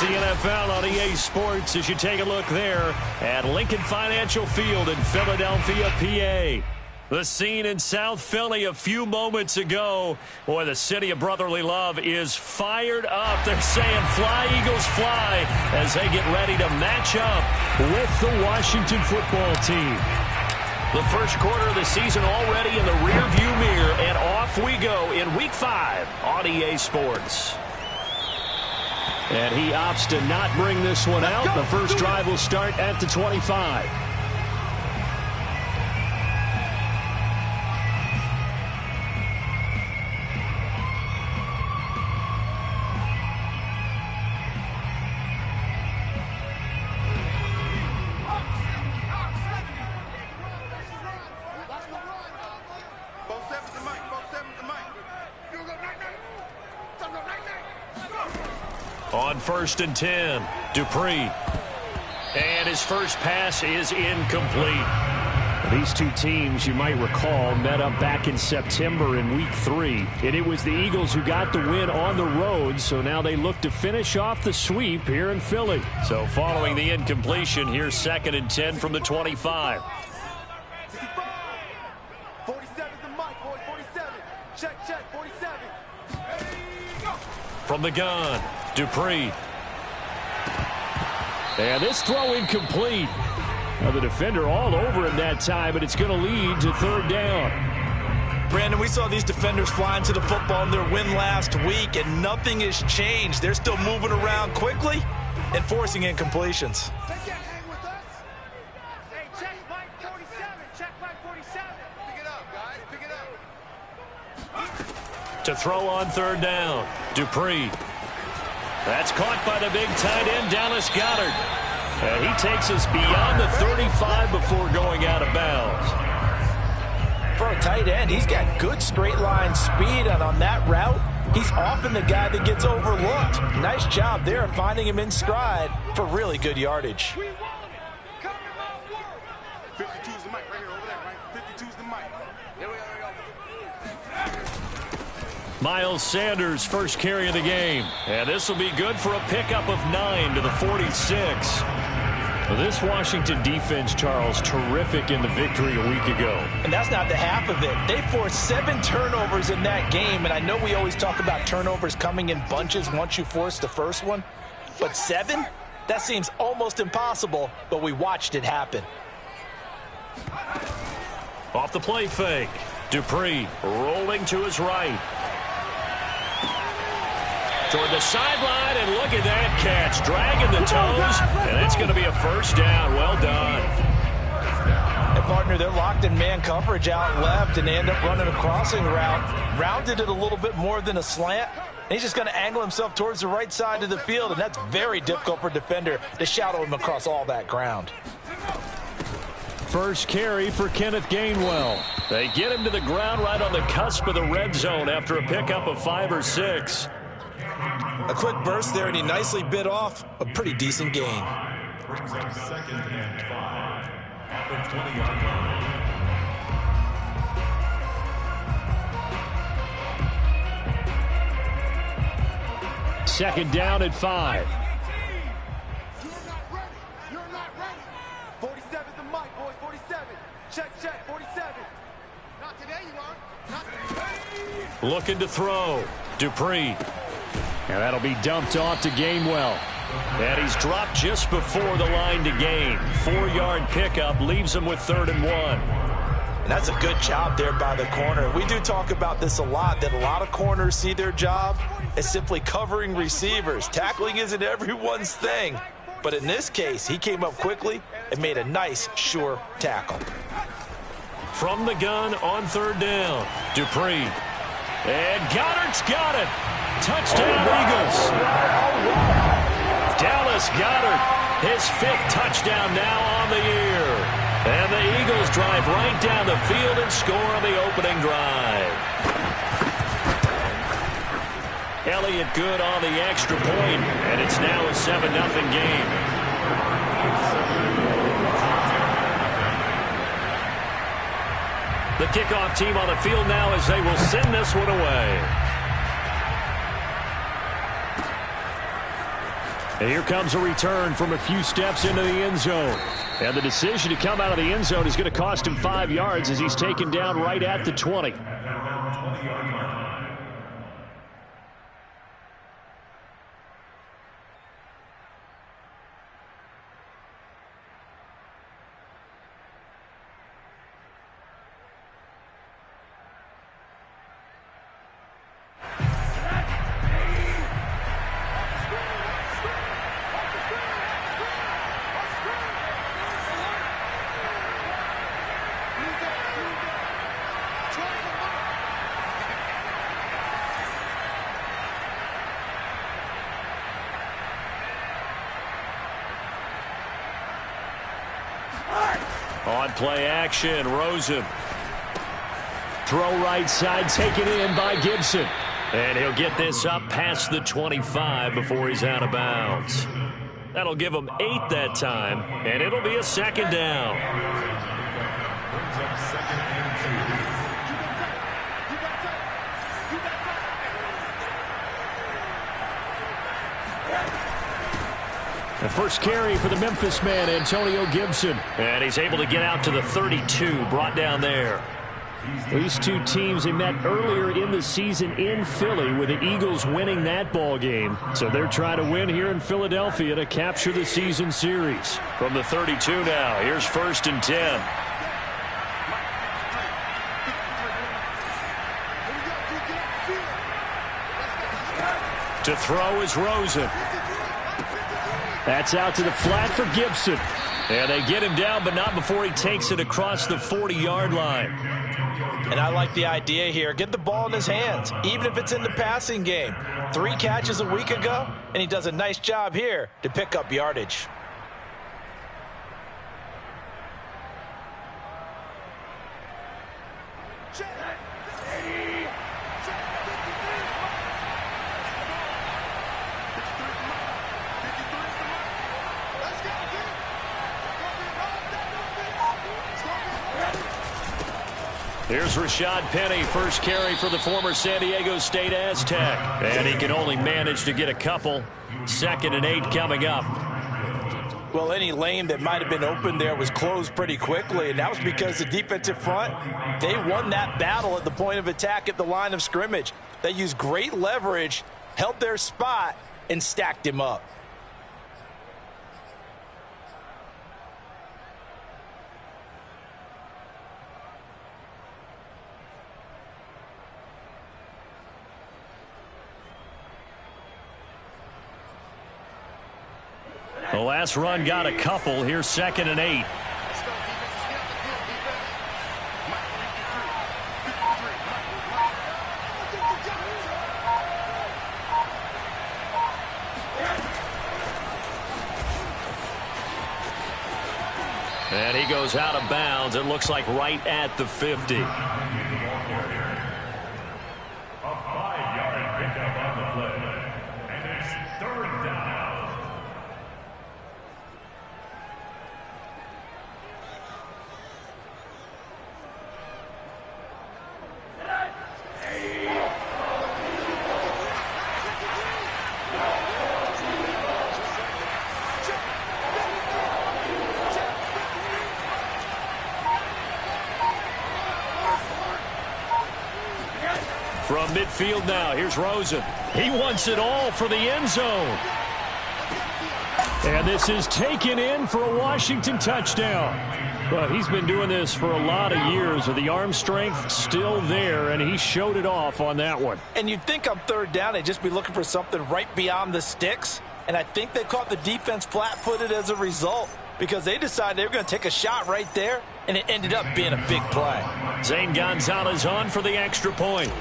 It's the NFL on EA Sports as you take a look there at Lincoln Financial Field in Philadelphia, PA. The scene in South Philly a few moments ago. Boy, the city of brotherly love is fired up. They're saying, "Fly, Eagles, fly," as they get ready to match up with the Washington football team. The first quarter of the season already in the rearview mirror, and off we go in Week 5 on EA Sports. And he opts to not bring this one out. The first drive will start at the 25. On 1st and 10, Dupree. And his first pass is incomplete. These two teams, you might recall, met up back in September in Week 3. And it was the Eagles who got the win on the road, so now they look to finish off the sweep here in Philly. So following the incompletion, here's 2nd and 10 from the 25. 47 is the mic, boys, 47. Check, 47. From the gun, Dupree. And this throw incomplete. Now the defender all over him that time, but it's going to lead to 3rd down. Brandon, we saw these defenders flying to the football in their win last week, and nothing has changed. They're still moving around quickly and forcing incompletions. To throw on 3rd down, Dupree. That's caught by the big tight end, Dallas Goedert. And he takes us beyond the 35 before going out of bounds. For a tight end, he's got good straight line speed, and on that route, he's often the guy that gets overlooked. Nice job there of finding him in stride for really good yardage. 52 is the mic right here, over there, right? 52 is the mic. There we go. Miles Sanders' first carry of the game. And this will be good for a pickup of 9 to the 46. This Washington defense, Charles, terrific in the victory a week ago. And that's not the half of it. They forced 7 turnovers in that game, and I know we always talk about turnovers coming in bunches once you force the first one. But 7? That seems almost impossible, but we watched it happen. Off the play fake, Dupree rolling to his right. Toward the sideline, and look at that catch. Dragging the toes, and it's going to be a 1st down. Well done. And, partner, they're locked in man coverage out left, and they end up running a crossing route. Rounded it a little bit more than a slant. And he's just going to angle himself towards the right side of the field, and that's very difficult for a defender to shadow him across all that ground. First carry for Kenneth Gainwell. They get him to the ground right on the cusp of the red zone after a pickup of 5 or 6. A quick burst there, and he nicely bit off a pretty decent gain. Brings up 2nd and 5 at the 20-yard line. Second down at 5. You're not ready. 47 is the mic, boys, 47. Check, 47. Not today, you aren't. Not today. Looking to throw. Dupree. And that'll be dumped off to Gainwell. And he's dropped just before the line to gain. 4-yard pickup leaves him with 3rd and 1. And that's a good job there by the corner. We do talk about this a lot, that a lot of corners see their job as simply covering receivers. Tackling isn't everyone's thing. But in this case, he came up quickly and made a nice, sure tackle. From the gun on 3rd down, Dupree. And Goddard's got it. Touchdown, Eagles. Dallas Goedert, his 5th touchdown now on the year. And the Eagles drive right down the field and score on the opening drive. Elliott good on the extra point, and it's now a 7-0 game. The kickoff team on the field now as they will send this one away. And here comes a return from a few steps into the end zone. And the decision to come out of the end zone is going to cost him 5 yards as he's taken down right at the 20. On play action, Rosen. Throw right side, taken in by Gibson. And he'll get this up past the 25 before he's out of bounds. That'll give him 8 that time, and it'll be a second down. The first carry for the Memphis man, Antonio Gibson. And he's able to get out to the 32, brought down there. These two teams, they met earlier in the season in Philly with the Eagles winning that ball game. So they're trying to win here in Philadelphia to capture the season series. From the 32 now, here's 1st and 10. To throw is Rosen. That's out to the flat for Gibson. And they get him down, but not before he takes it across the 40-yard line. And I like the idea here. Get the ball in his hands, even if it's in the passing game. 3 catches a week ago, and he does a nice job here to pick up yardage. Here's Rashad Penny, first carry for the former San Diego State Aztec. And he can only manage to get a couple. 2nd and 8 coming up. Well, any lane that might have been open there was closed pretty quickly, and that was because the defensive front, they won that battle at the point of attack at the line of scrimmage. They used great leverage, held their spot, and stacked him up. The last run got a couple. Here's 2nd and 8. And he goes out of bounds. It looks like right at the 50. A 5-yard pickup on the play. And it's 3rd down. From midfield now, here's Rosen. He wants it all for the end zone. And this is taken in for a Washington touchdown. Well, he's been doing this for a lot of years with the arm strength still there, and he showed it off on that one. And you'd think on 3rd down, they'd just be looking for something right beyond the sticks. And I think they caught the defense flat-footed as a result because they decided they were going to take a shot right there, and it ended up being a big play. Zane Gonzalez on for the extra point.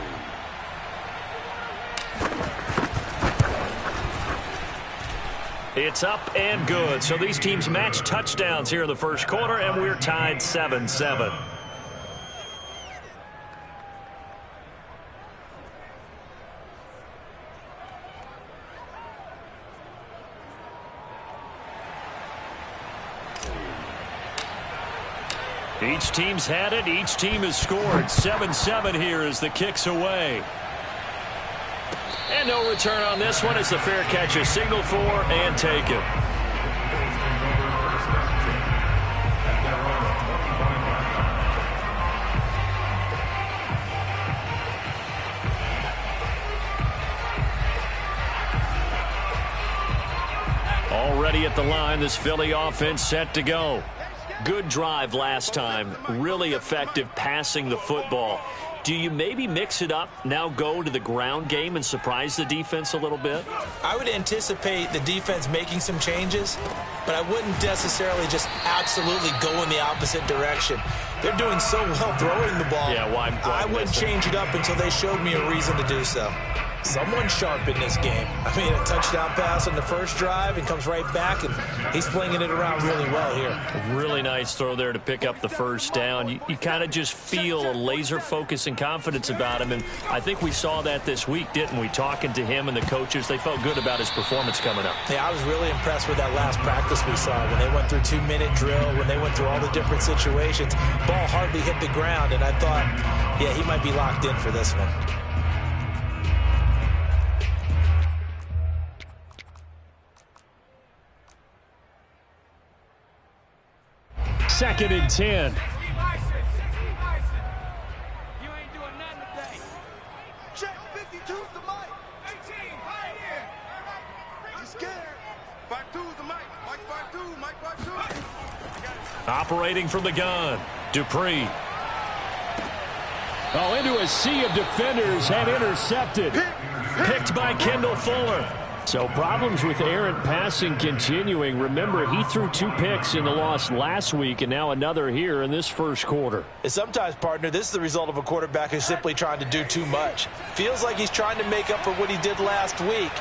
It's up and good. So these teams match touchdowns here in the first quarter, and we're tied 7-7. Each team's had it. Each team has scored. 7-7 here as the kick's away. And no return on this one as the fair catch is signaled for and taken. Already at the line, this Philly offense set to go. Good drive last time. Really effective passing the football. Do you maybe mix it up, now go to the ground game and surprise the defense a little bit? I would anticipate the defense making some changes, but I wouldn't necessarily just absolutely go in the opposite direction. They're doing so well throwing the ball. Yeah, why I wouldn't change it up until they showed me a reason to do so. Someone's sharp in this game. I mean, a touchdown pass on the first drive and comes right back, and he's flinging it around really well here. Really nice throw there to pick up the first down. You kind of just feel a laser focus and confidence about him, and I think we saw that this week, didn't we? Talking to him and the coaches, they felt good about his performance coming up. Yeah, I was really impressed with that last practice we saw when they went through 2-minute drill, when they went through all the different situations. Ball hardly hit the ground, and I thought, yeah, he might be locked in for this one. Second and 10. You ain't doing nothing today. Check 52's the mic. 18, right here. He's scared. 52's the mic. Mike 52, Mike 52. Operating from the gun, Dupree. Oh, into a sea of defenders and intercepted. Picked by Kendall Fuller. So problems with errant passing continuing. Remember, he threw 2 picks in the loss last week and now another here in this first quarter. And sometimes, partner, this is the result of a quarterback who's simply trying to do too much. Feels like he's trying to make up for what he did last week,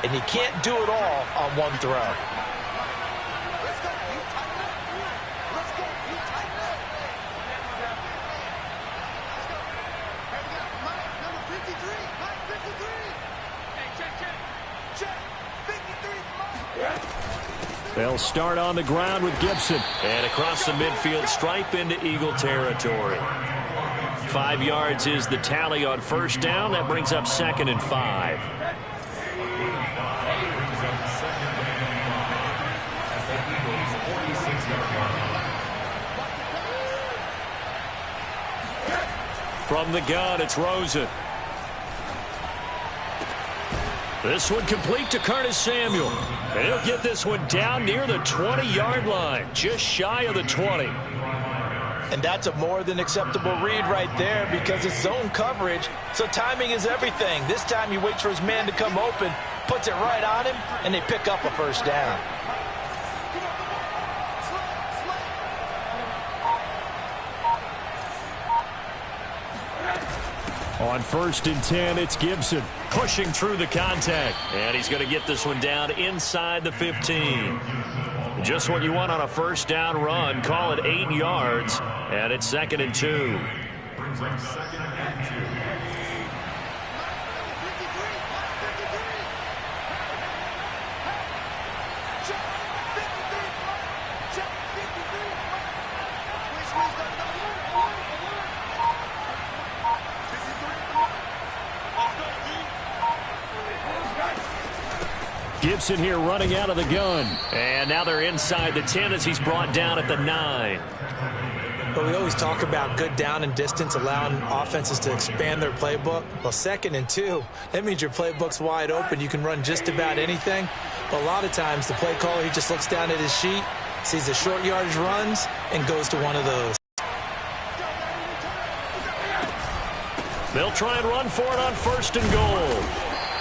and he can't do it all on one throw. Let's go. You tighten up. Let's go. You tighten up. Hey, we got Mike, number 53. Mike 53. Hey, check. Check. 53's Mike. They'll start on the ground with Gibson. And across the midfield stripe into Eagle territory. 5 yards is the tally on first down. That brings up 2nd and 5. From the gun, it's Rosen. This one complete to Curtis Samuel. And he'll get this one down near the 20-yard line, just shy of the 20. And that's a more than acceptable read right there because it's zone coverage, so timing is everything. This time he waits for his man to come open, puts it right on him, and they pick up a first down. On 1st and 10, it's Gibson pushing through the contact. And he's going to get this one down inside the 15. Just what you want on a first down run. Call it 8 yards. And it's 2nd and 2. Brings up 2nd and 2. Gibson here running out of the gun. And now they're inside the 10 as he's brought down at the 9. But we always talk about good down and distance, allowing offenses to expand their playbook. Well, 2nd and 2, that means your playbook's wide open. You can run just about anything. But a lot of times, the play caller, he just looks down at his sheet, sees the short yardage runs, and goes to one of those. They'll try and run for it on 1st and goal.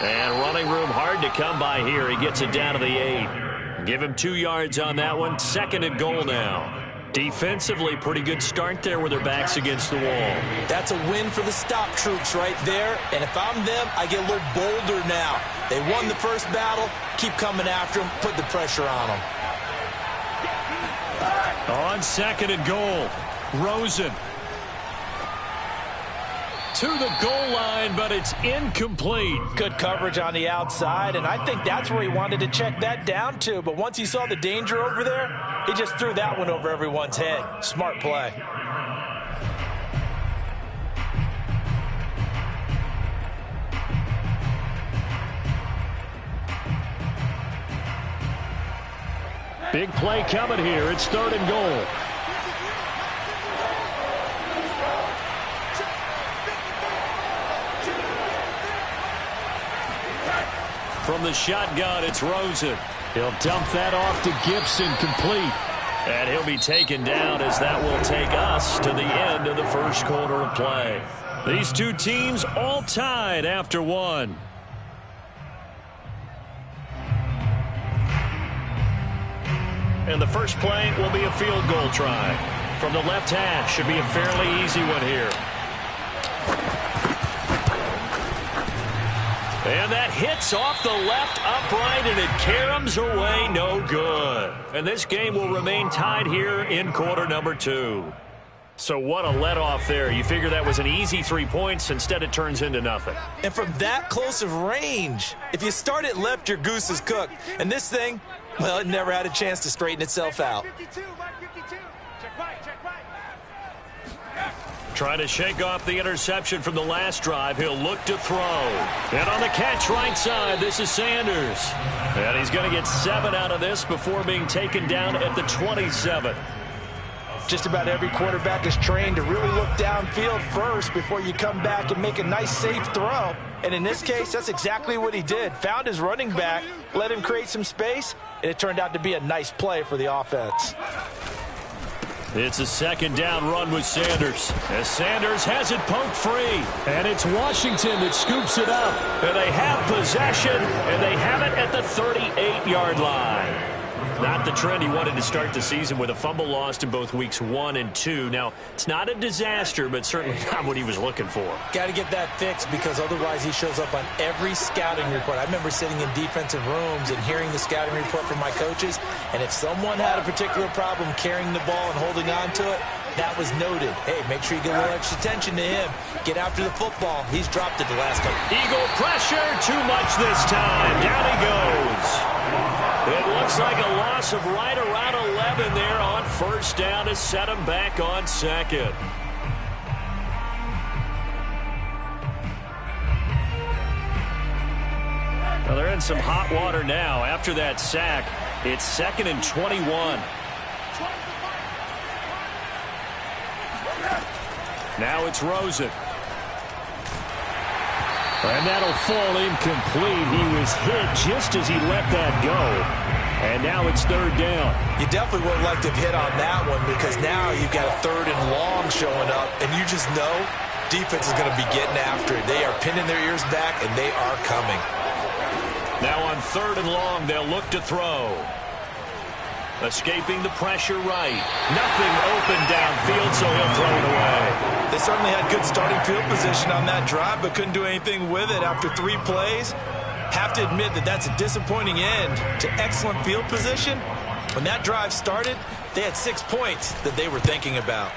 And running room hard to come by here. He gets it down to the 8. Give him 2 yards on that one. 2nd and goal now. Defensively, pretty good start there with their backs against the wall. That's a win for the stop troops right there. And if I'm them, I get a little bolder now. They won the first battle. Keep coming after them. Put the pressure on them. On 2nd and goal, Rosen. To the goal line, but it's incomplete. Good coverage on the outside, and I think that's where he wanted to check that down to. But once he saw the danger over there, he just threw that one over everyone's head. Smart play. Big play coming here. It's 3rd and goal. From the shotgun, it's Rosen. He'll dump that off to Gibson, complete. And he'll be taken down as that will take us to the end of the first quarter of play. These two teams all tied after one. And the first play will be a field goal try. From the left hash, should be a fairly easy one here. And that hits off the left upright, and it caroms away, no good. And this game will remain tied here in quarter number 2. So what a let-off there. You figure that was an easy 3 points. Instead, it turns into nothing. And from that close of range, if you start it left, your goose is cooked. And this thing, well, it never had a chance to straighten itself out. Trying to shake off the interception from the last drive. He'll look to throw. And on the catch right side, this is Sanders. And he's going to get 7 out of this before being taken down at the 27. Just about every quarterback is trained to really look downfield first before you come back and make a nice, safe throw. And in this case, that's exactly what he did. Found his running back, let him create some space, and it turned out to be a nice play for the offense. It's a 2nd down run with Sanders, as Sanders has it poked free. And it's Washington that scoops it up. And they have possession, and they have it at the 38-yard line. Not the trend he wanted to start the season, with a fumble lost in both weeks 1 and 2. Now, it's not a disaster, but certainly not what he was looking for. Got to get that fixed, because otherwise he shows up on every scouting report. I remember sitting in defensive rooms and hearing the scouting report from my coaches, and if someone had a particular problem carrying the ball and holding on to it, that was noted. Hey, make sure you get a little extra attention to him. Get after the football. He's dropped it the last couple. Eagle pressure, too much this time. Down he goes. It looks like a loss of right around 11 there on 1st down to set him back on 2nd. Well, they're in some hot water now. After that sack, it's 2nd and 21. Now it's Rosen. And that'll fall incomplete. He was hit just as he let that go. And now it's 3rd down. You definitely would like to have hit on that one, because now you've got a 3rd and long showing up, and you just know defense is going to be getting after it. They are pinning their ears back, and they are coming. Now on 3rd and long, they'll look to throw. Escaping the pressure right. Nothing open downfield, so he'll throw it away. They certainly had good starting field position on that drive, but couldn't do anything with it after 3 plays. Have to admit that that's a disappointing end to excellent field position. When that drive started, they had 6 points that they were thinking about.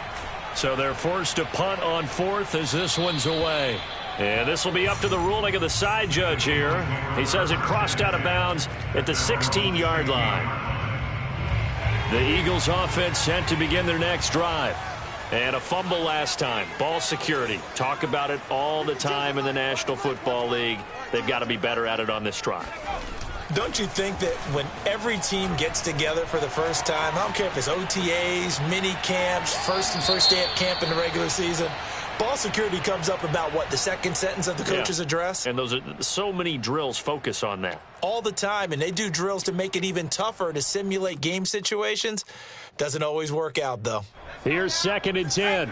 So they're forced to punt on 4th as this one's away. And this will be up to the ruling of the side judge here. He says it crossed out of bounds at the 16-yard line. The Eagles offense set to begin their next drive. And a fumble last time. Ball security. Talk about it all the time in the National Football League. They've got to be better at it on this drive. Don't you think that when every team gets together for the first time, I don't care if it's OTAs, mini camps, first day at camp in the regular season, ball security comes up about, what, the second sentence of the coach's address? And those are so many drills focus on that. All the time, and they do drills to make it even tougher to simulate game situations. Doesn't always work out, though. Here's 2nd and 10.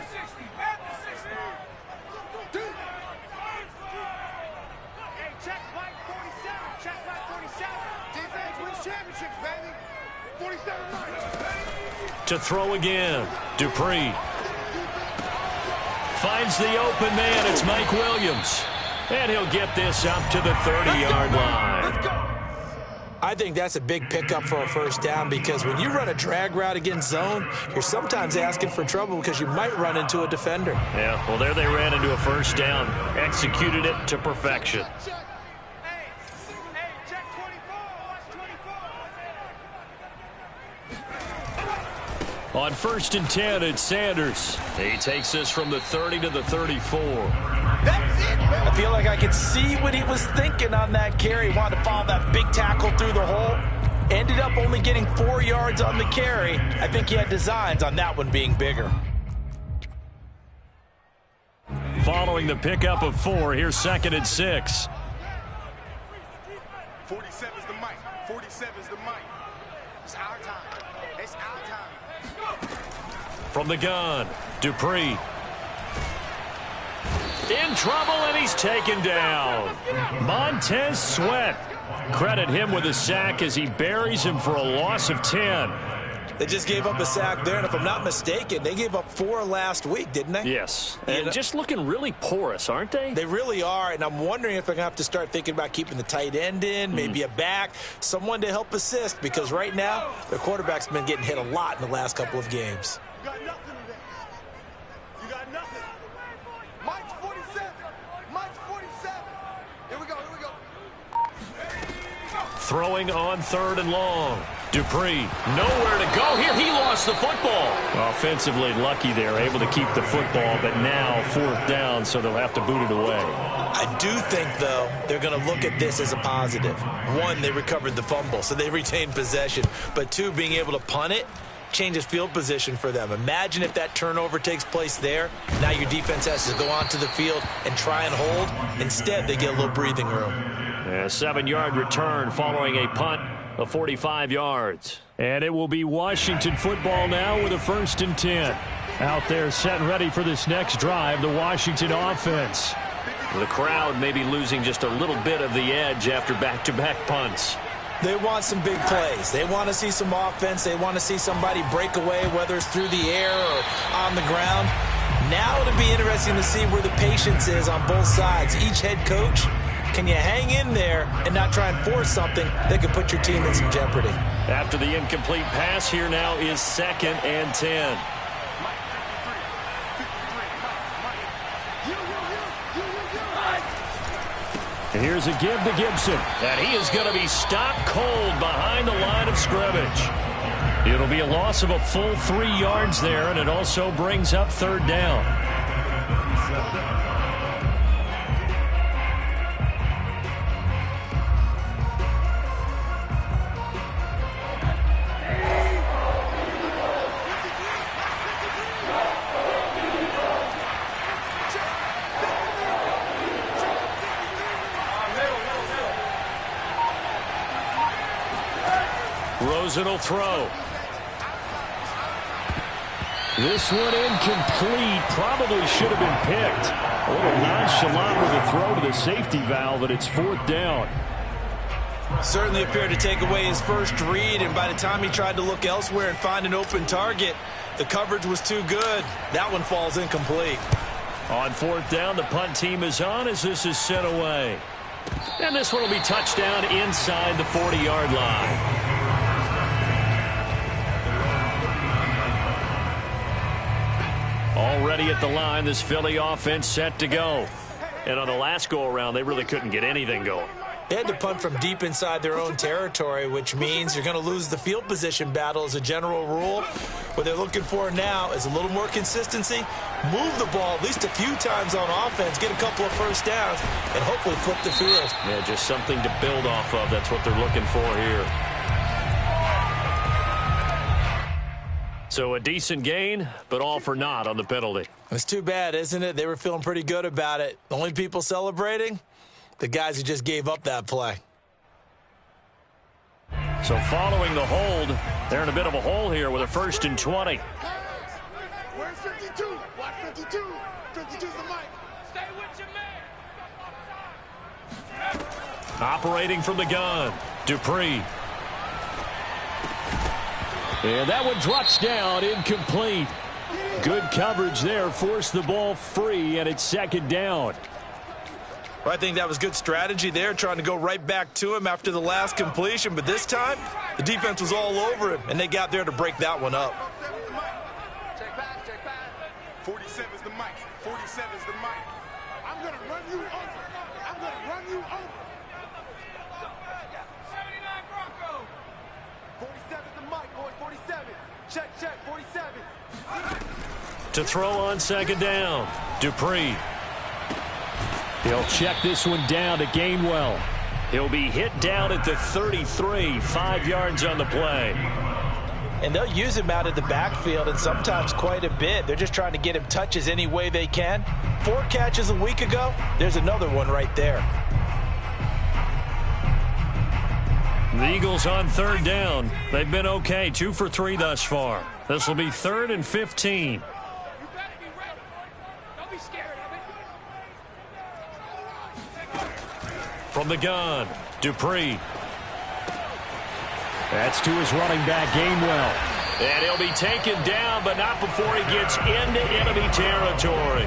To throw again. Dupree. Finds the open man. It's Mike Williams. And he'll get this up to the 30-yard line. I think that's a big pickup for a 1st down, because when you run a drag route against zone, you're sometimes asking for trouble because you might run into a defender. Yeah, well, there they ran into a 1st down. Executed it to perfection. On 1st and 10, it's Sanders. He takes this from the 30 to the 34. I feel like I could see what he was thinking on that carry. He wanted to follow that big tackle through the hole. Ended up only getting 4 yards on the carry. I think he had designs on that one being bigger. Following the pickup of 4, here's 2nd and 6. 47's the mic. 47's the mic. It's our time. It's our time. From the gun, Dupree. In trouble, and he's taken down. Montez Sweat. Credit him with a sack as he buries him for a loss of 10. They just gave up a sack there, and if I'm not mistaken, they gave up 4 last week, didn't they? Yes. And just looking really porous, aren't they? They really are, and I'm wondering if they're going to have to start thinking about keeping the tight end in, maybe a back, someone to help assist, because right now, their quarterback's been getting hit a lot in the last couple of games. You got nothing today. You got nothing. Mike's 47. Mike's 47. Here we go. Here we go. Throwing on 3rd and long. Dupree, nowhere to go here. He lost the football. Offensively lucky there, able to keep the football, but now 4th down, so they'll have to boot it away. I do think, though, they're going to look at this as a positive. 1, they recovered the fumble, so they retained possession. But 2, being able to punt it changes field position for them. Imagine if that turnover takes place there. Now your defense has to go onto the field and try and hold. Instead, they get a little breathing room. A 7-yard return following a punt of 45 yards. And it will be Washington football now with a 1st and 10. Out there set and ready for this next drive, the Washington offense. The crowd may be losing just a little bit of the edge after back-to-back punts. They want some big plays. They want to see some offense. They want to see somebody break away, whether it's through the air or on the ground. Now it'll be interesting to see where the patience is on both sides. Each head coach, can you hang in there and not try and force something that could put your team in some jeopardy? After the incomplete pass, here now is 2nd and 10. Here's a give to Gibson, and he is going to be stopped cold behind the line of scrimmage. It'll be a loss of a full 3 yards there, and it also brings up 3rd down. Rosen will throw. This one incomplete. Probably should have been picked. A little nonchalant with a throw to the safety valve, and it's 4th down. Certainly appeared to take away his first read, and by the time he tried to look elsewhere and find an open target, the coverage was too good. That one falls incomplete. On 4th down, the punt team is on as this is sent away. And this one will be touchdown inside the 40-yard line. Already at the line, this Philly offense set to go. And on the last go-around, they really couldn't get anything going. They had to punt from deep inside their own territory, which means you're going to lose the field position battle as a general rule. What they're looking for now is a little more consistency, move the ball at least a few times on offense, get a couple of first downs, and hopefully flip the field. Yeah, just something to build off of. That's what they're looking for here. So a decent gain, but all for naught on the penalty. It's too bad, isn't it? They were feeling pretty good about it. The only people celebrating, the guys who just gave up that play. So following the hold, they're in a bit of a hole here with a 1st and 20. Where's 52? Watch 52. 52's the mic. Stay with your man. Operating from the gun, Dupree. And that one drops down, incomplete. Good coverage there, forced the ball free, and it's 2nd down. Well, I think that was good strategy there, trying to go right back to him after the last completion. But this time, the defense was all over him, and they got there to break that one up. Check back, check back. 47's the mic. 47's the mic. I'm going to run you over. I'm going to run you over. 79 Broncos. 47's the mic, boy. 47. Check, 47. To throw on 2nd down, Dupree. He'll check this one down to Gainwell. He'll be hit down at the 33, 5 yards on the play. And they'll use him out of the backfield, and sometimes quite a bit. They're just trying to get him touches any way they can. 4 catches a week ago, there's another one right there. The Eagles on 3rd down. They've been okay, 2 for 3 thus far. This will be 3rd and 15. From the gun, Dupree. That's to his running back, Gainwell. And he'll be taken down, but not before he gets into enemy territory.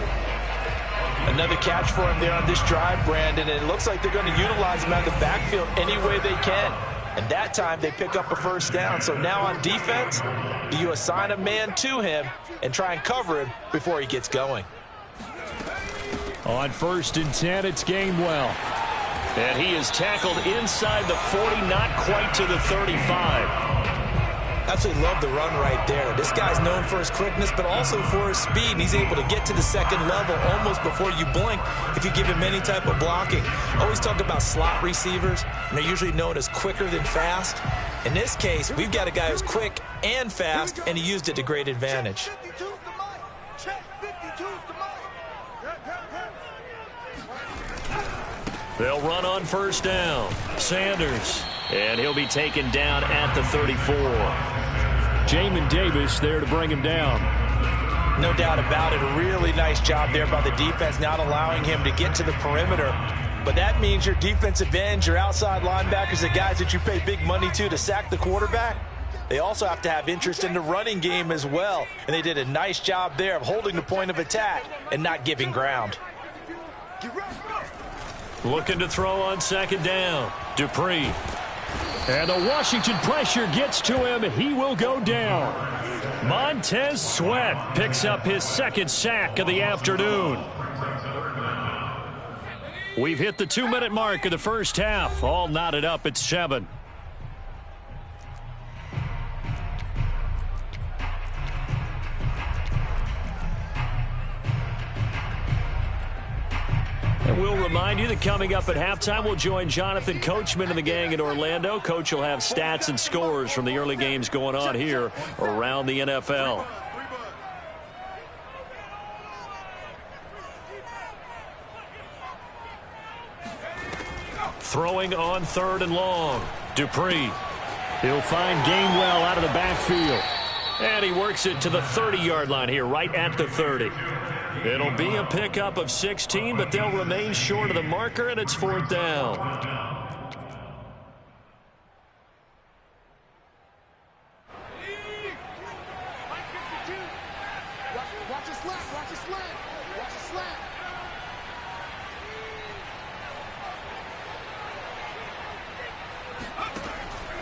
Another catch for him there on this drive, Brandon, and it looks like they're going to utilize him out of the backfield any way they can. And that time they pick up a 1st down. So now on defense, do you assign a man to him and try and cover him before he gets going? On 1st and 10, it's Gainwell. And he is tackled inside the 40, not quite to the 35. Absolutely love the run right there. This guy's known for his quickness, but also for his speed. And he's able to get to the 2nd level almost before you blink if you give him any type of blocking. Always talk about slot receivers, and they're usually known as quicker than fast. In this case, we've got a guy who's quick and fast, and he used it to great advantage. They'll run on 1st down. Sanders. And he'll be taken down at the 34. Jamin Davis there to bring him down. No doubt about it. A really nice job there by the defense, not allowing him to get to the perimeter. But that means your defensive ends, your outside linebackers, the guys that you pay big money to sack the quarterback, they also have to have interest in the running game as well. And they did a nice job there of holding the point of attack and not giving ground. Looking to throw on 2nd down. Dupree. And the Washington pressure gets to him. He will go down. Montez Sweat picks up his 2nd sack of the afternoon. We've hit the 2-minute mark of the 1st half. All knotted up at 7. And we'll remind you that coming up at halftime, we'll join Jonathan Coachman and the gang in Orlando. Coach will have stats and scores from the early games going on here around the NFL. Throwing on 3rd and long. Dupree. He'll find Gainwell out of the backfield. And he works it to the 30-yard line here, right at the 30. It'll be a pickup of 16, but they'll remain short of the marker, and it's 4th down.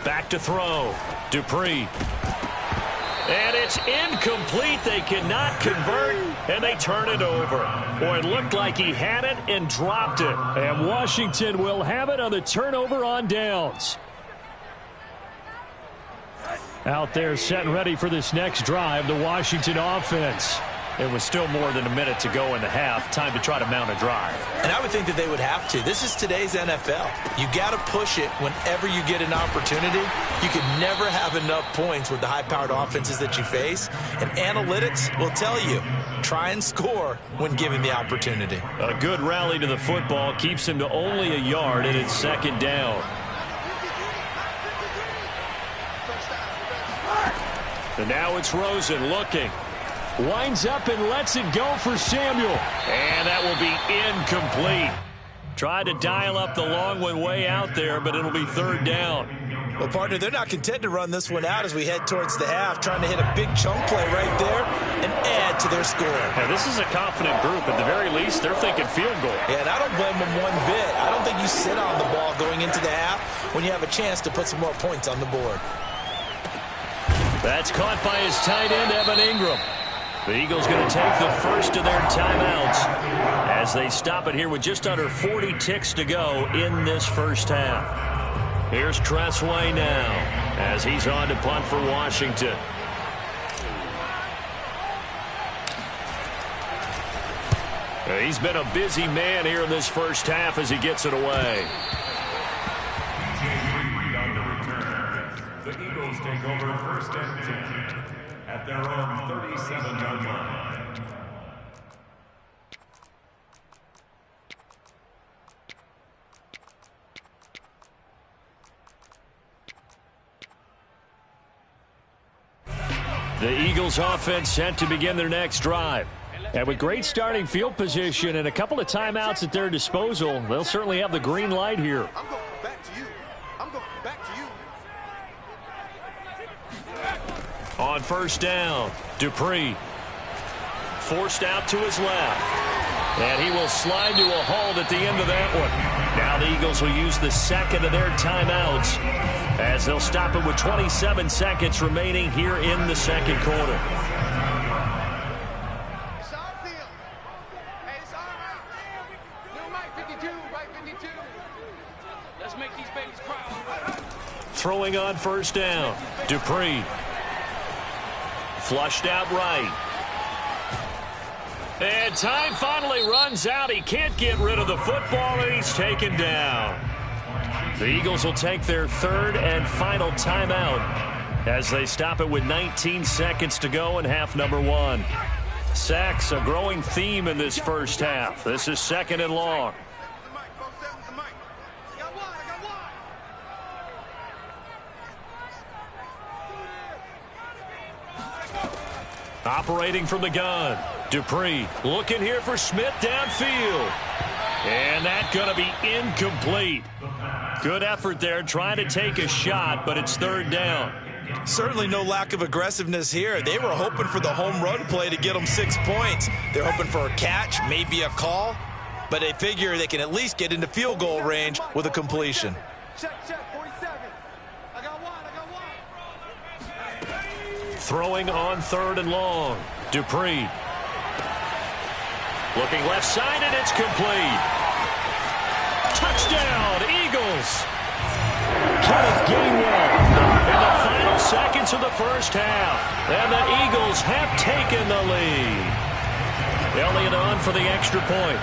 Back to throw. Dupree. And it's incomplete. They cannot convert, and they turn it over. Boy, it looked like he had it and dropped it. And Washington will have it on the turnover on downs. Out there set and ready for this next drive, the Washington offense. It was still more than a minute to go in the half. Time to try to mount a drive. And I would think that they would have to. This is today's NFL. You got to push it whenever you get an opportunity. You can never have enough points with the high-powered offenses that you face. And analytics will tell you, try and score when given the opportunity. A good rally to the football keeps him to only a yard, and it's 2nd down. And now it's Rosen looking. Winds up and lets it go for Samuel. And that will be incomplete. Tried to dial up the long one way out there, but it'll be 3rd down. Well, partner, they're not content to run this one out as we head towards the half, trying to hit a big chunk play right there and add to their score. Now, this is a confident group. At the very least, they're thinking field goal. Yeah, and I don't blame them one bit. I don't think you sit on the ball going into the half when you have a chance to put some more points on the board. That's caught by his tight end, Evan Ingram. The Eagles going to take the first of their timeouts as they stop it here with just under 40 ticks to go in this first half. Here's Tressway now as he's on to punt for Washington. He's been a busy man here in this first half as he gets it away. first and 10 at their own 37-yard line. The Eagles offense set to begin their next drive. And with great starting field position and a couple of timeouts at their disposal, they'll certainly have the green light here. I'm going to come back to you. I'm going to come back to you. On first down, Dupree. Forced out to his left. And he will slide to a halt at the end of that one. Now the Eagles will use the second of their timeouts as they'll stop it with 27 seconds remaining here in the second quarter. It's our field. Hey, it's our house. New Mike 52, Mike 52. Let's make these babies proud. Throwing on first down, Dupree. Flushed out right. And time finally runs out. He can't get rid of the football, and he's taken down. The Eagles will take their third and final timeout as they stop it with 19 seconds to go in half number one. Sacks, a growing theme in this first half. This is second and long. Operating from the gun, Dupree looking here for Smith downfield. And that's going to be incomplete. Good effort there trying to take a shot, but it's third down. Certainly no lack of aggressiveness here. They were hoping for the home run play to get them 6 points. They're hoping for a catch, maybe a call, but they figure they can at least get into field goal range with a completion. Check, 47. I got one. Throwing on third and long, Dupree. Looking left side, and it's complete. Touchdown, Eagles. Kenneth Gainwell in the final seconds of the first half. And the Eagles have taken the lead. Elliott on for the extra point.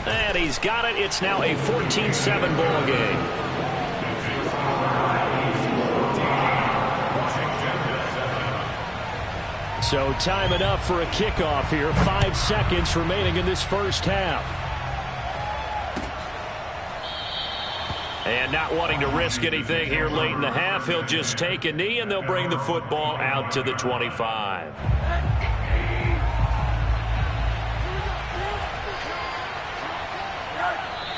And he's got it. It's now a 14-7 ball game. So time enough for a kickoff here. 5 seconds remaining in this first half. And not wanting to risk anything here late in the half, he'll just take a knee and they'll bring the football out to the 25.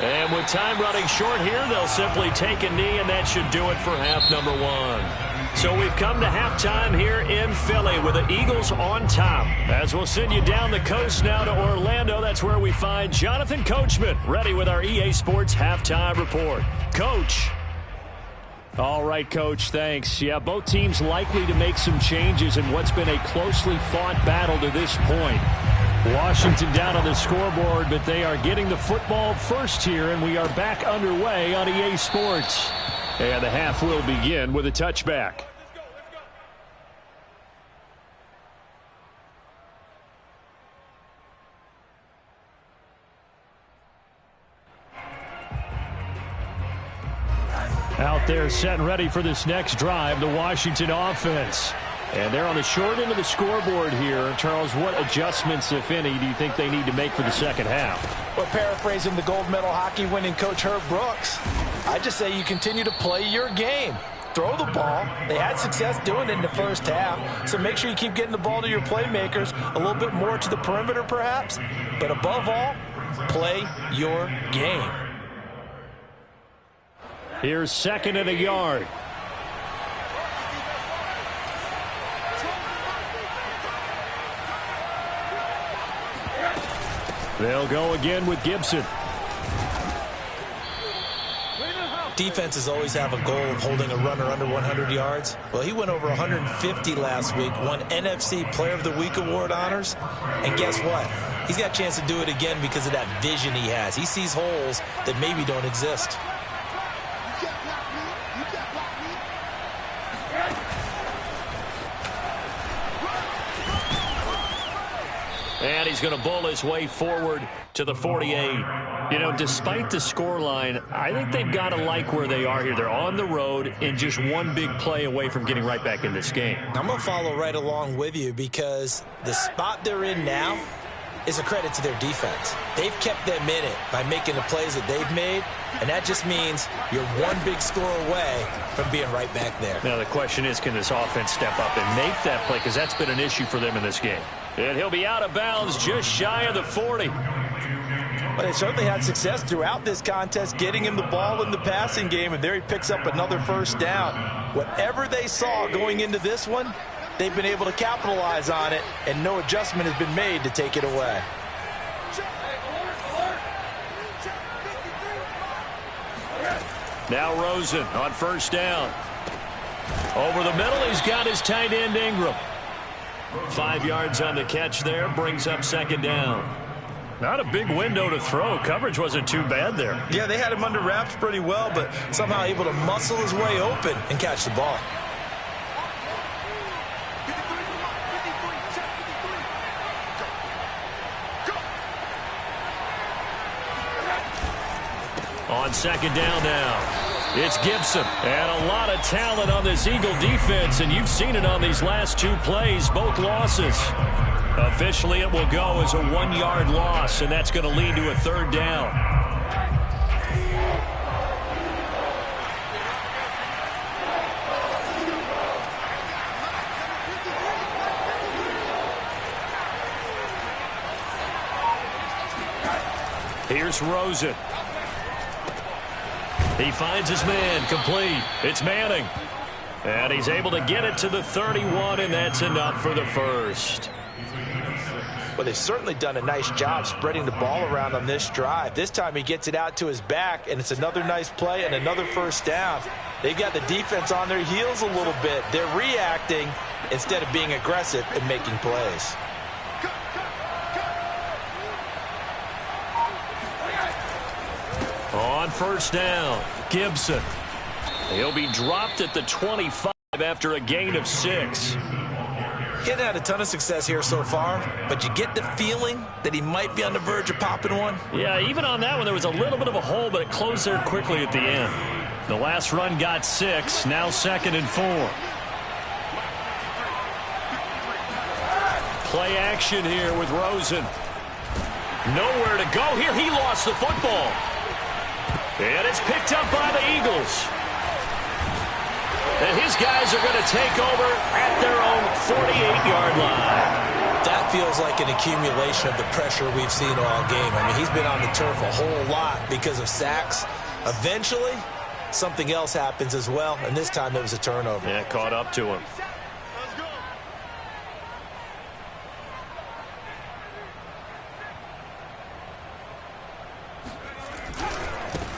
And with time running short here, they'll simply take a knee, and that should do it for half number one. So we've come to halftime here in Philly with the Eagles on top. As we'll send you down the coast now to Orlando, that's where we find Jonathan Coachman ready with our EA Sports halftime report. Coach. All right, Coach, thanks. Yeah, both teams likely to make some changes in what's been a closely fought battle to this point. Washington down on the scoreboard, but they are getting the football first here, and we are back underway on EA Sports. And the half will begin with a touchback. Out there set and ready for this next drive, the Washington offense. And they're on the short end of the scoreboard here. Charles, what adjustments, if any, do you think they need to make for the second half? Well, paraphrasing the gold medal hockey winning coach Herb Brooks, I just say you continue to play your game. Throw the ball. They had success doing it in the first half, so make sure you keep getting the ball to your playmakers, a little bit more to the perimeter perhaps, but above all, play your game. Here's second and a yard. They'll go again with Gibson. Defenses always have a goal of holding a runner under 100 yards. Well, he went over 150 last week, won NFC Player of the Week award honors. And guess what? He's got a chance to do it again because of that vision he has. He sees holes that maybe don't exist. And he's going to bowl his way forward to the 48. You know, despite the scoreline, I think they've got to like where they are here. They're on the road and just one big play away from getting right back in this game. I'm going to follow right along with you because the spot they're in now is a credit to their defense. They've kept them in it by making the plays that they've made, and that just means you're one big score away from being right back there. Now the question is, can this offense step up and make that play, because that's been an issue for them in this game. And he'll be out of bounds just shy of the 40. Well, they certainly had success throughout this contest getting him the ball in the passing game, and there he picks up another first down. Whatever they saw going into this one, they've been able to capitalize on it, and no adjustment has been made to take it away. Now Rosen on first down. Over the middle, he's got his tight end Ingram. 5 yards on the catch there, brings up second down. Not a big window to throw. Coverage wasn't too bad there. Yeah, they had him under wraps pretty well, but somehow able to muscle his way open and catch the ball. On second down now, it's Gibson. And a lot of talent on this Eagle defense, and you've seen it on these last 2 plays, both losses. Officially, it will go as a 1-yard loss, and that's going to lead to a third down. Here's Rosen. He finds his man, complete. It's Manning. And he's able to get it to the 31, and that's enough for the first. Well, they've certainly done a nice job spreading the ball around on this drive. This time he gets it out to his back, and it's another nice play and another first down. They've got the defense on their heels a little bit. They're reacting instead of being aggressive and making plays. On first down, Gibson. He'll be dropped at the 25 after a gain of 6. He hasn't had a ton of success here so far, but you get the feeling that he might be on the verge of popping one. Yeah, even on that one, there was a little bit of a hole, but it closed there quickly at the end. The last run got 6, now 2nd and 4. Play action here with Rosen. Nowhere to go here. He lost the football. And it's picked up by the Eagles. And his guys are going to take over at their own 48-yard line. That feels like an accumulation of the pressure we've seen all game. I mean, he's been on the turf a whole lot because of sacks. Eventually, something else happens as well, and this time it was a turnover. Yeah, caught up to him.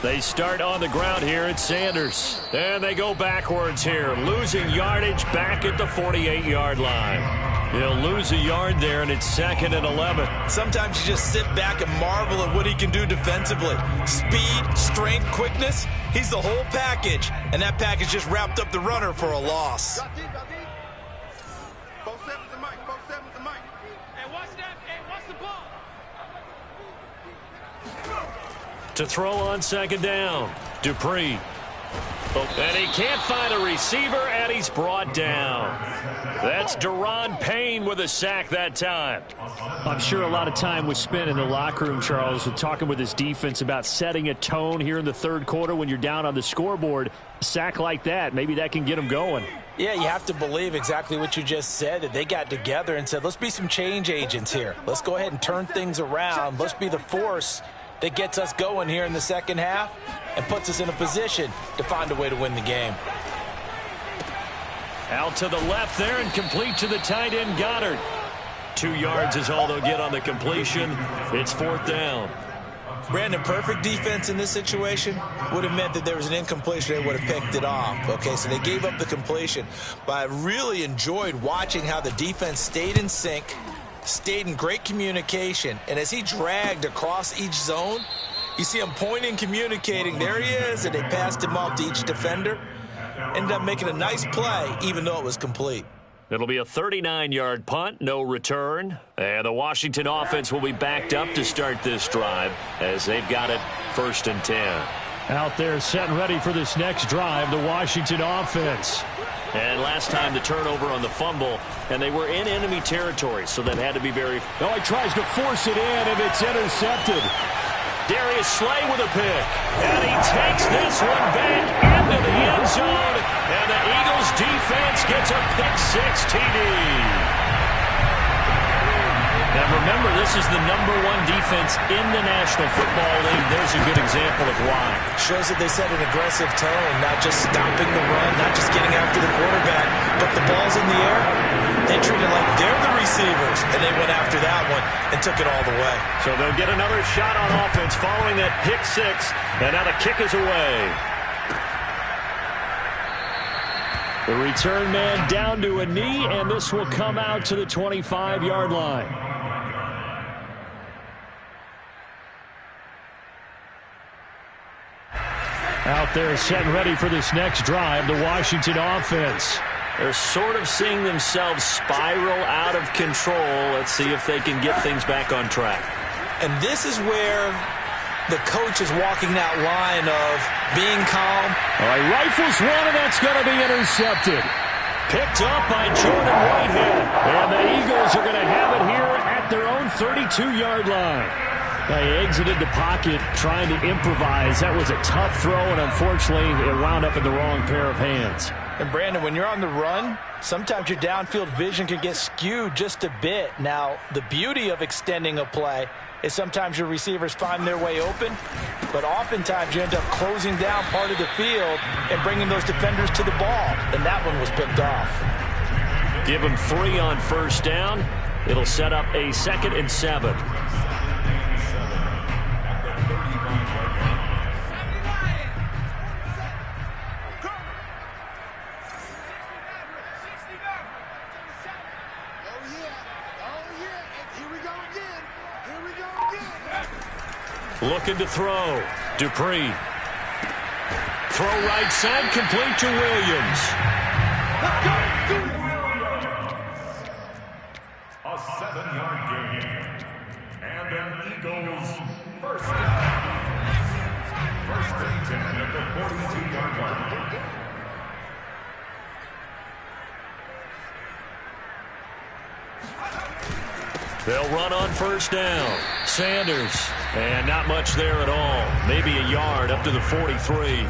They start on the ground here at Sanders. And they go backwards here, losing yardage back at the 48-yard line. They'll lose a yard there, and it's 2nd and 11. Sometimes you just sit back and marvel at what he can do defensively. Speed, strength, quickness, he's the whole package. And that package just wrapped up the runner for a loss. To throw on second down, Dupree. And he can't find a receiver, and he's brought down. That's Deron Payne with a sack that time. I'm sure a lot of time was spent in the locker room, Charles, with talking with his defense about setting a tone here in the third quarter when you're down on the scoreboard. A sack like that, maybe that can get them going. Yeah, you have to believe exactly what you just said, that they got together and said, let's be some change agents here. Let's go ahead and turn things around. Let's be the force that gets us going here in the second half and puts us in a position to find a way to win the game. Out to the left there and complete to the tight end Goddard. 2 yards is all they'll get on the completion. It's 4th down. Brandon, perfect defense in this situation would have meant that there was an incompletion. They would have picked it off. Okay, so they gave up the completion. But I really enjoyed watching how the defense stayed in sync, stayed in great communication, and as he dragged across each zone, you see him pointing, communicating. There he is, and they passed him off to each defender. Ended up making a nice play, even though it was complete. It'll be a 39-yard punt, no return. And the Washington offense will be backed up to start this drive as they've got it 1st and 10. Out there set and ready for this next drive, the Washington offense. And last time the turnover on the fumble, and they were in enemy territory, so that had to be very... Oh, he tries to force it in, and it's intercepted. Darius Slay with a pick, and he takes this one back into the end zone, and the Eagles defense gets a pick-6 TD. Now remember, this is the #1 defense in the National Football League. There's a good example of why. Shows that they set an aggressive tone, not just stopping the run, not just getting after the quarterback, but the ball's in the air. They treat it like they're the receivers, and they went after that one and took it all the way. So they'll get another shot on offense following that pick-6, and now the kick is away. The return man down to a knee, and this will come out to the 25-yard line. Out there set and ready for this next drive, the Washington offense. They're sort of seeing themselves spiral out of control. Let's see if they can get things back on track. And this is where the coach is walking that line of being calm. All right, rifles one, and that's going to be intercepted. Picked up by Jordan Whitehead. And the Eagles are going to have it here at their own 32-yard line. They exited the pocket trying to improvise. That was a tough throw, and unfortunately, it wound up in the wrong pair of hands. And Brandon, when you're on the run, sometimes your downfield vision can get skewed just a bit. Now, the beauty of extending a play is sometimes your receivers find their way open, but oftentimes you end up closing down part of the field and bringing those defenders to the ball, and that one was picked off. Give them 3 on 1st down. It'll set up a 2nd and 7. Looking to throw. Dupree. Throw right side, complete to Williams. A 7-yard gain. And an Eagles first down. 1st and 10 at the 42-yard line. They'll run on 1st down. Sanders. And not much there at all. Maybe a yard up to the 43.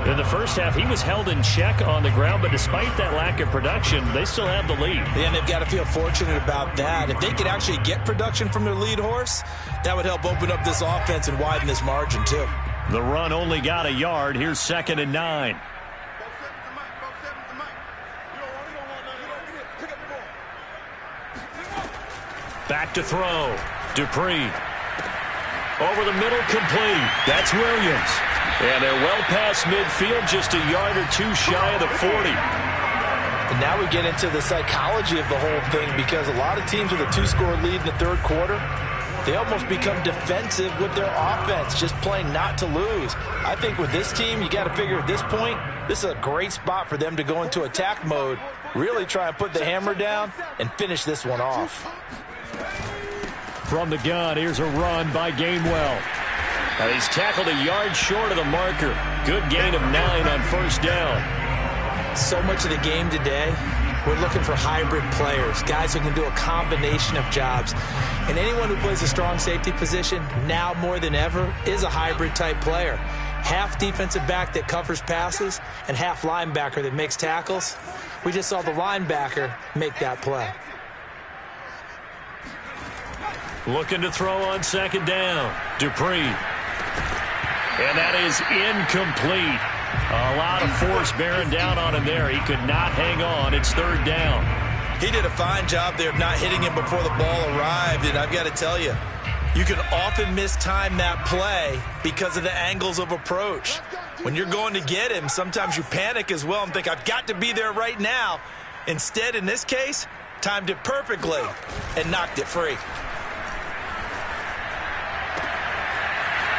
In the first half, he was held in check on the ground, but despite that lack of production, they still have the lead. And they've got to feel fortunate about that. If they could actually get production from their lead horse, that would help open up this offense and widen this margin, too. The run only got a yard. Here's 2nd and 9. Back to throw. Dupree. Over the middle, complete. That's Williams. And they're well past midfield, just a yard or 2 shy of the 40. And now we get into the psychology of the whole thing, because a lot of teams with a 2-score lead in the 3rd quarter, they almost become defensive with their offense, just playing not to lose. I think with this team, you got to figure at this point, this is a great spot for them to go into attack mode, really try and put the hammer down and finish this one off. From the gun, here's a run by Gainwell. Now he's tackled a yard short of the marker. Good gain of 9 on 1st down. So much of the game today, we're looking for hybrid players, guys who can do a combination of jobs. And anyone who plays a strong safety position, now more than ever, is a hybrid type player. Half defensive back that covers passes and half linebacker that makes tackles. We just saw the linebacker make that play. Looking to throw on 2nd down. Dupree. And that is incomplete. A lot of force bearing down on him there. He could not hang on. It's 3rd down. He did a fine job there of not hitting him before the ball arrived. And I've got to tell you, you can often mistime that play because of the angles of approach. When you're going to get him, sometimes you panic as well and think, I've got to be there right now. Instead, in this case, timed it perfectly and knocked it free.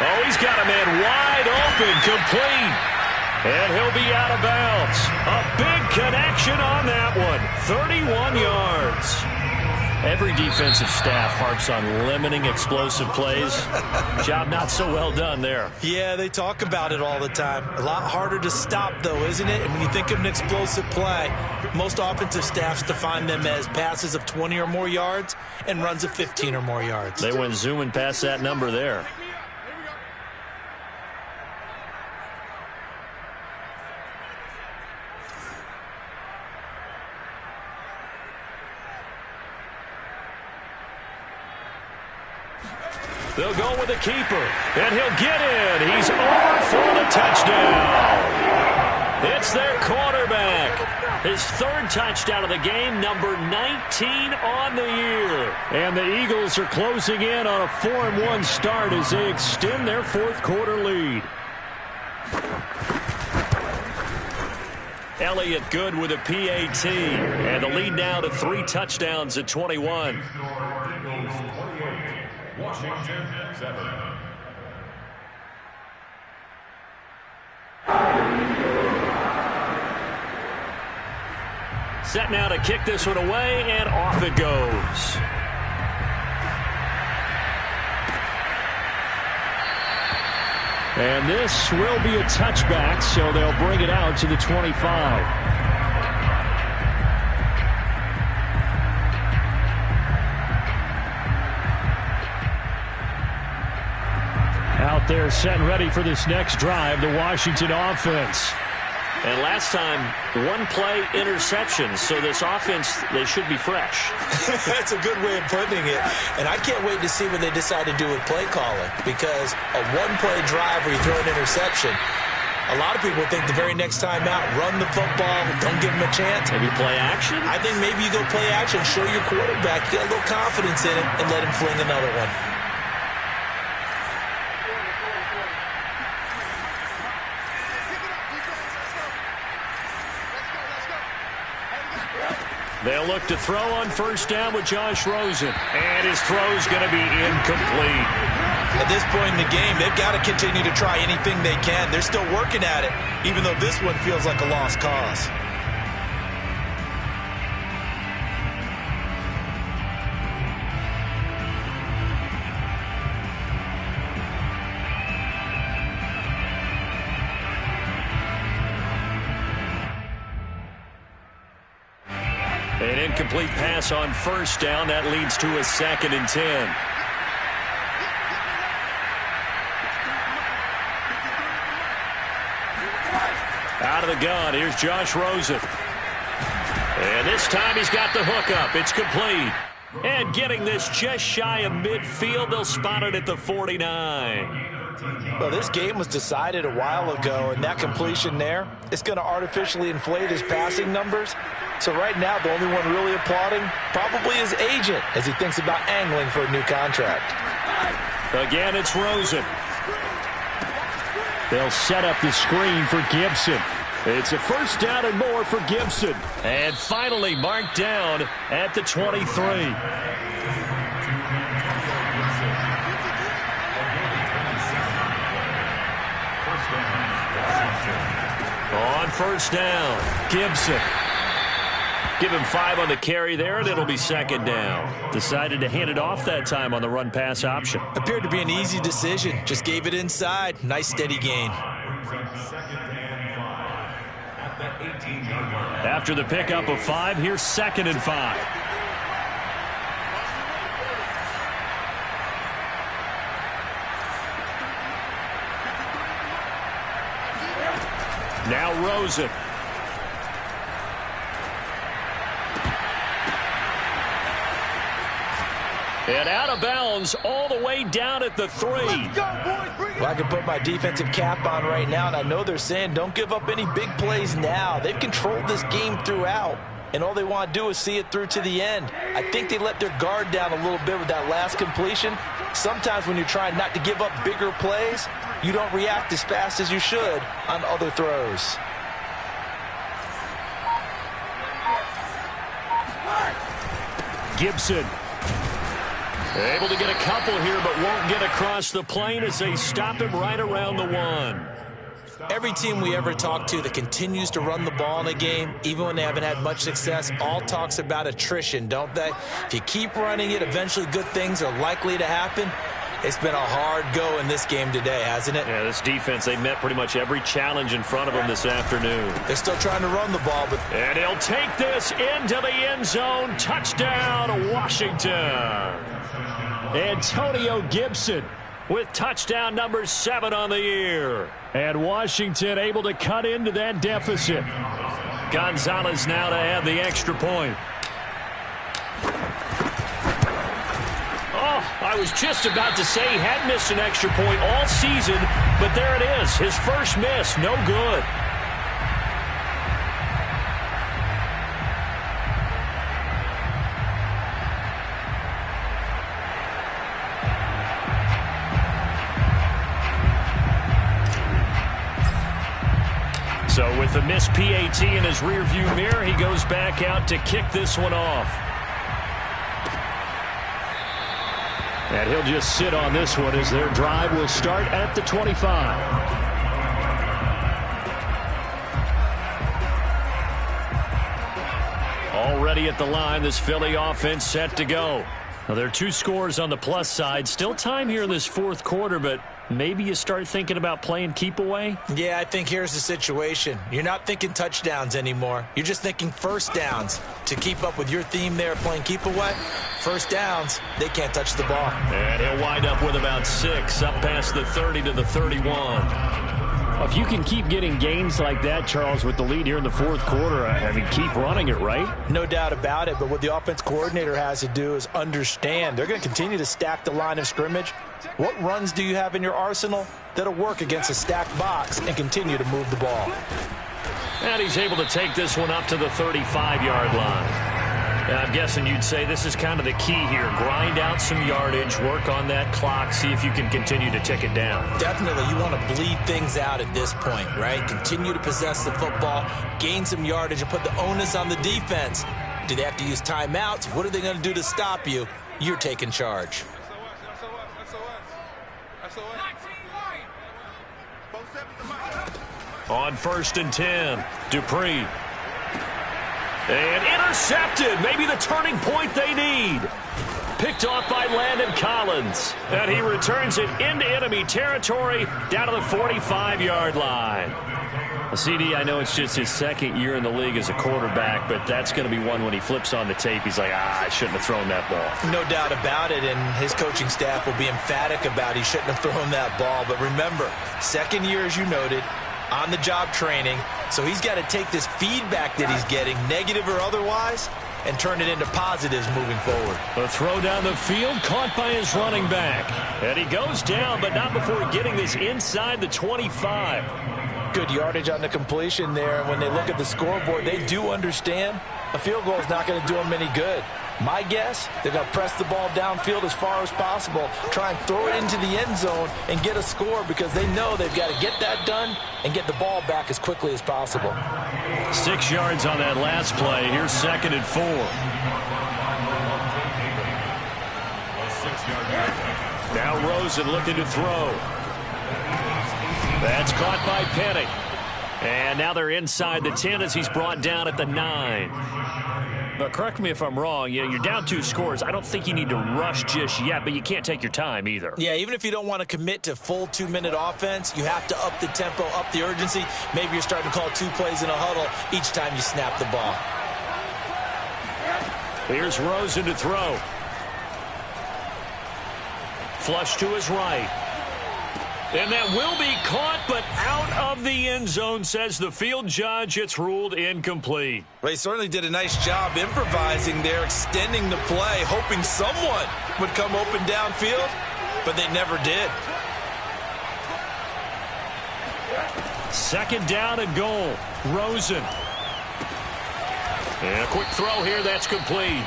Oh, he's got a man wide open, complete. And he'll be out of bounds. A big connection on that one. 31 yards. Every defensive staff harps on limiting explosive plays. Job not so well done there. Yeah, they talk about it all the time. A lot harder to stop, though, isn't it? And when you think of an explosive play, most offensive staffs define them as passes of 20 or more yards and runs of 15 or more yards. They went zooming past that number there. They'll go with the keeper, and he'll get in. He's over for the touchdown. It's their quarterback. His third touchdown of the game, number 19 on the year. And the Eagles are closing in on a 4-1 start as they extend their fourth quarter lead. Elliott good with a PAT, and the lead now to 3 touchdowns at 21. Washington 7. Set now to kick this one away, and off it goes. And this will be a touchback, so they'll bring it out to the 25. Out there set and ready for this next drive, the Washington offense. And last time, one play interception, so this offense, they should be fresh. That's a good way of putting it. And I can't wait to see what they decide to do with play calling, because a one-play drive where you throw an interception, a lot of people think the very next time out, run the football, don't give them a chance. Maybe play action? I think maybe you go play action, show your quarterback, get a little confidence in him, and let him fling another one. They'll look to throw on first down with Josh Rosen. And his throw's going to be incomplete. At this point in the game, they've got to continue to try anything they can. They're still working at it, even though this one feels like a lost cause. An incomplete pass on first down. That leads to a 2nd and 10. Out of the gun, here's Josh Rosen. And this time he's got the hookup. It's complete. And getting this just shy of midfield, they'll spot it at the 49. Well, this game was decided a while ago, and that completion there is going to artificially inflate his passing numbers. So right now, the only one really applauding probably his agent as he thinks about angling for a new contract. Again, it's Rosen. They'll set up the screen for Gibson. It's a first down and more for Gibson. And finally marked down at the 23. On first down, Gibson. Give him 5 on the carry there, and it'll be 2nd down. Decided to hand it off that time on the run-pass option. Appeared to be an easy decision. Just gave it inside. Nice, steady gain. After the pickup of 5, here's 2nd and 5. Now Rosen. And out of bounds all the way down at the 3. Well, I can put my defensive cap on right now, and I know they're saying don't give up any big plays now. They've controlled this game throughout, and all they want to do is see it through to the end. I think they let their guard down a little bit with that last completion. Sometimes when you're trying not to give up bigger plays, you don't react as fast as you should on other throws. Gibson. Able to get a couple here, but won't get across the plane as they stop him right around the 1. Every team we ever talk to that continues to run the ball in a game, even when they haven't had much success, all talks about attrition, don't they? If you keep running it, eventually good things are likely to happen. It's been a hard go in this game today, hasn't it? Yeah, this defense, they met pretty much every challenge in front of them this afternoon. They're still trying to run the ball, but... And he'll take this into the end zone. Touchdown, Washington. Antonio Gibson with touchdown number 7 on the year. And Washington able to cut into that deficit. Gonzalez now to add the extra point. Oh, I was just about to say he had missed an extra point all season, but there it is. His first miss, no good. So with the missed PAT in his rearview mirror, he goes back out to kick this one off. And he'll just sit on this one as their drive will start at the 25. Already at the line, this Philly offense set to go. Now, there are 2 scores on the plus side. Still time here in this fourth quarter, but maybe you start thinking about playing keep away? Yeah, I think here's the situation. You're not thinking touchdowns anymore. You're just thinking first downs. To keep up with your theme there, playing keep away, first downs, they can't touch the ball. And he'll wind up with about 6, up past the 30 to the 31. If you can keep getting gains like that, Charles, with the lead here in the fourth quarter, I mean, keep running it, right? No doubt about it, but what the offense coordinator has to do is understand. They're going to continue to stack the line of scrimmage. What runs do you have in your arsenal that'll work against a stacked box and continue to move the ball? And he's able to take this one up to the 35-yard line. And I'm guessing you'd say this is kind of the key here. Grind out some yardage, work on that clock, see if you can continue to tick it down. Definitely. You want to bleed things out at this point, right? Continue to possess the football, gain some yardage, and put the onus on the defense. Do they have to use timeouts? What are they going to do to stop you? You're taking charge. On 1st and 10, Dupree. And intercepted. Maybe the turning point they need. Picked off by Landon Collins. And he returns it into enemy territory down to the 45-yard line. CD, I know it's just his second year in the league as a quarterback, but that's going to be one when he flips on the tape. He's like, I shouldn't have thrown that ball. No doubt about it, and his coaching staff will be emphatic about he shouldn't have thrown that ball. But remember, second year, as you noted, on-the-job training, so he's got to take this feedback that he's getting, negative or otherwise, and turn it into positives moving forward. A throw down the field, caught by his running back. And he goes down, but not before getting this inside the 25. Good yardage on the completion there. When they look at the scoreboard, they do understand a field goal is not going to do them any good. My guess, they're going to press the ball downfield as far as possible, try and throw it into the end zone and get a score because they know they've got to get that done and get the ball back as quickly as possible. 6 yards on that last play. Here's 2nd and 4. Now Rosen looking to throw. That's caught by Penning. And now they're inside the 10 as he's brought down at the 9. But correct me if I'm wrong, you're down 2 scores. I don't think you need to rush just yet, but you can't take your time either. Yeah, even if you don't want to commit to full 2-minute offense, you have to up the tempo, up the urgency. Maybe you're starting to call 2 plays in a huddle each time you snap the ball. Here's Rosen to throw. Flush to his right. And that will be caught, but out of the end zone, says the field judge. It's ruled incomplete. Well, he certainly did a nice job improvising there, extending the play, hoping someone would come open downfield, but they never did. 2nd down and goal. Rosen. And a quick throw here, that's complete.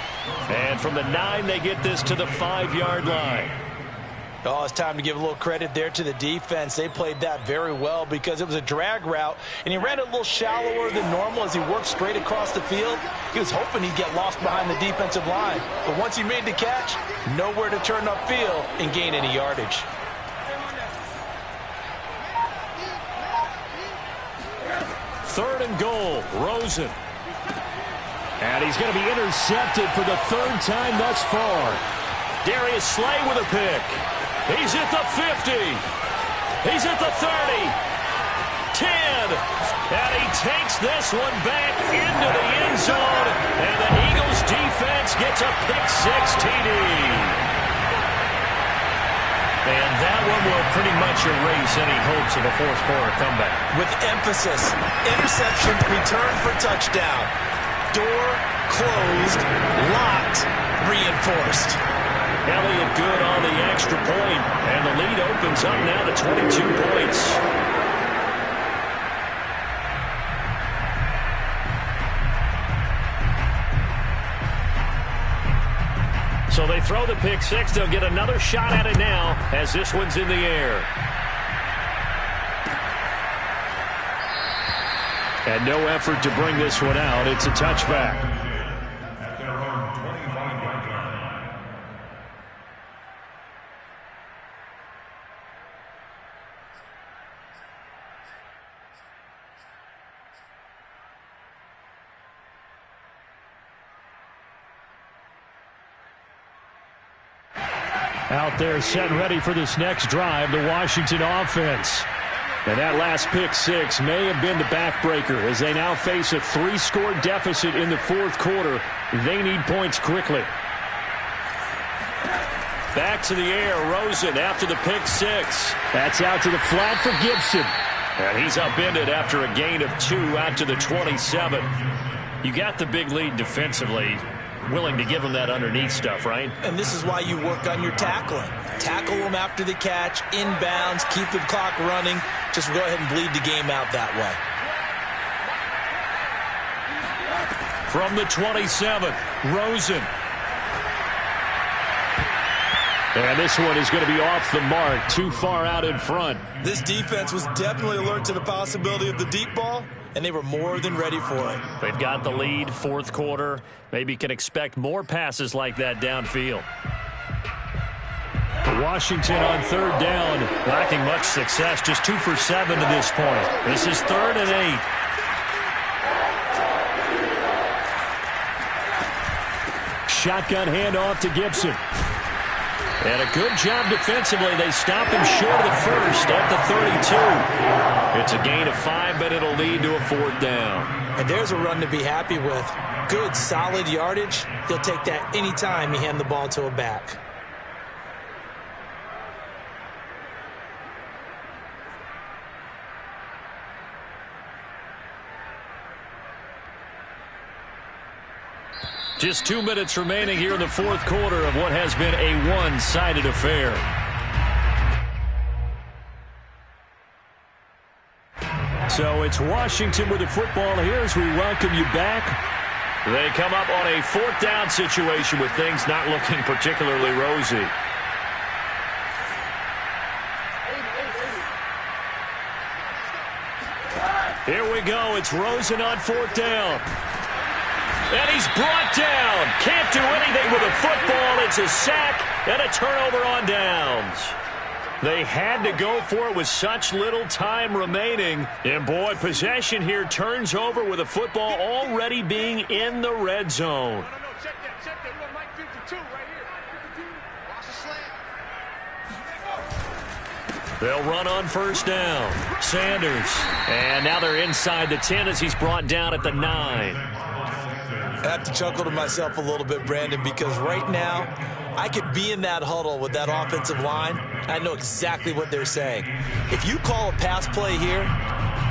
And from the 9, they get this to the 5-yard line. Oh, it's time to give a little credit there to the defense. They played that very well because it was a drag route, and he ran it a little shallower than normal as he worked straight across the field. He was hoping he'd get lost behind the defensive line. But once he made the catch, nowhere to turn upfield and gain any yardage. 3rd and goal. Rosen. And he's going to be intercepted for the 3rd time thus far. Darius Slay with a pick. He's at the 50. He's at the 30. 10. And he takes this one back into the end zone. And the Eagles defense gets a pick-6 TD. And that one will pretty much erase any hopes of a fourth-quarter comeback. With emphasis, interception, return for touchdown. Door closed, locked, reinforced. Elliott good on the extra point, and the lead opens up now to 22 points. So they throw the pick-6. They'll get another shot at it now as this one's in the air. And no effort to bring this one out. It's a touchback. At their own 25-yard line. Out there set and ready for this next drive, the Washington offense. And that last pick-6 may have been the backbreaker as they now face a 3-score deficit in the 4th quarter. They need points quickly. Back to the air, Rosen after the pick-6. That's out to the flat for Gibson. And he's upended after a gain of 2 out to the 27. You got the big lead defensively. Willing to give him that underneath stuff, right? And this is why you work on your tackling. Tackle them after the catch, inbounds, keep the clock running. Just go ahead and bleed the game out that way. From the 27, Rosen. And this one is going to be off the mark, too far out in front. This defense was definitely alert to the possibility of the deep ball, and they were more than ready for it. They've got the lead, 4th quarter. Maybe can expect more passes like that downfield. Washington on 3rd down. Lacking much success, just 2 for 7 to this point. This is 3rd and 8. Shotgun handoff to Gibson. And a good job defensively. They stop him short of the 1st at the 32. It's a gain of 5, but it'll lead to a 4th down. And there's a run to be happy with. Good, solid yardage. He'll take that anytime you hand the ball to a back. Just 2 minutes remaining here in the 4th quarter of what has been a one-sided affair. So it's Washington with the football here as we welcome you back. They come up on a 4th down situation with things not looking particularly rosy. Here we go. It's Rosen on 4th down. And he's brought down. Can't do anything with a football. It's a sack and a turnover on downs. They had to go for it with such little time remaining. And, boy, possession here turns over with a football already being in the red zone. Check that. We got Mike 52 right here. 52. Watch the slant. They'll run on 1st down. Sanders. And now they're inside the 10 as he's brought down at the 9. I have to chuckle to myself a little bit, Brandon, because right now I could be in that huddle with that offensive line. I know exactly what they're saying. If you call a pass play here,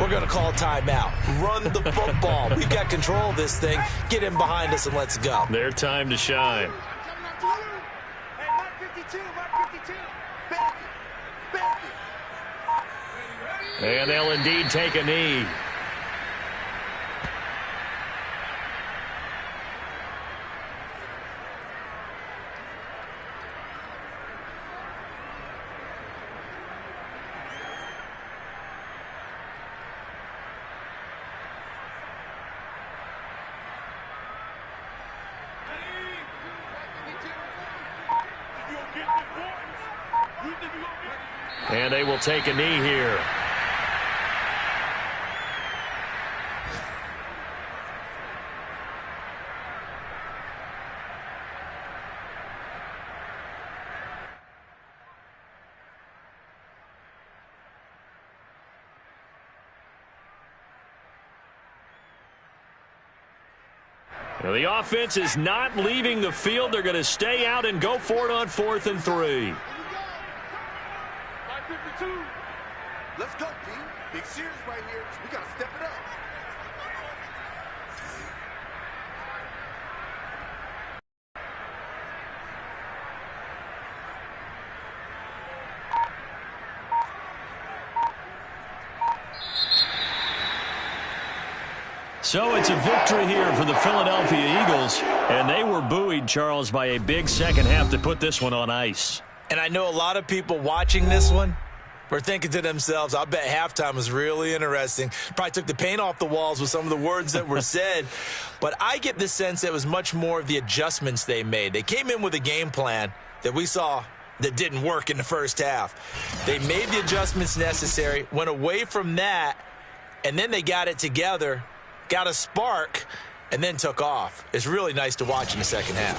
we're going to call a timeout. Run the football. We've got control of this thing. Get in behind us and let's go. Their time to shine. Hey, Mike 52. Back it. And they'll indeed take a knee. And they will take a knee here. Now, the offense is not leaving the field. They're going to stay out and go for it on 4th and 3. 552. Let's go, D. Big series right here. We got to step it up. So it's a victory here for the Philadelphia Eagles, and they were buoyed, Charles, by a big second half to put this one on ice. And I know a lot of people watching this one were thinking to themselves, I bet halftime was really interesting. Probably took the paint off the walls with some of the words that were said. But I get the sense it was much more of the adjustments they made. They came in with a game plan that we saw that didn't work in the first half. They made the adjustments necessary, went away from that, and then they got it together, got a spark, and then took off. It's really nice to watch in the second half.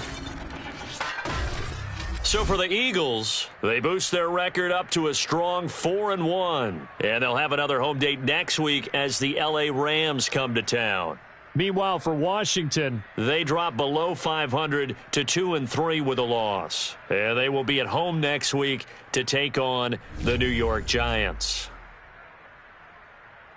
So for the Eagles, they boost their record up to a strong 4-1. And they'll have another home date next week as the LA Rams come to town. Meanwhile, for Washington, they drop below 500 to 2-3 with a loss. And they will be at home next week to take on the New York Giants.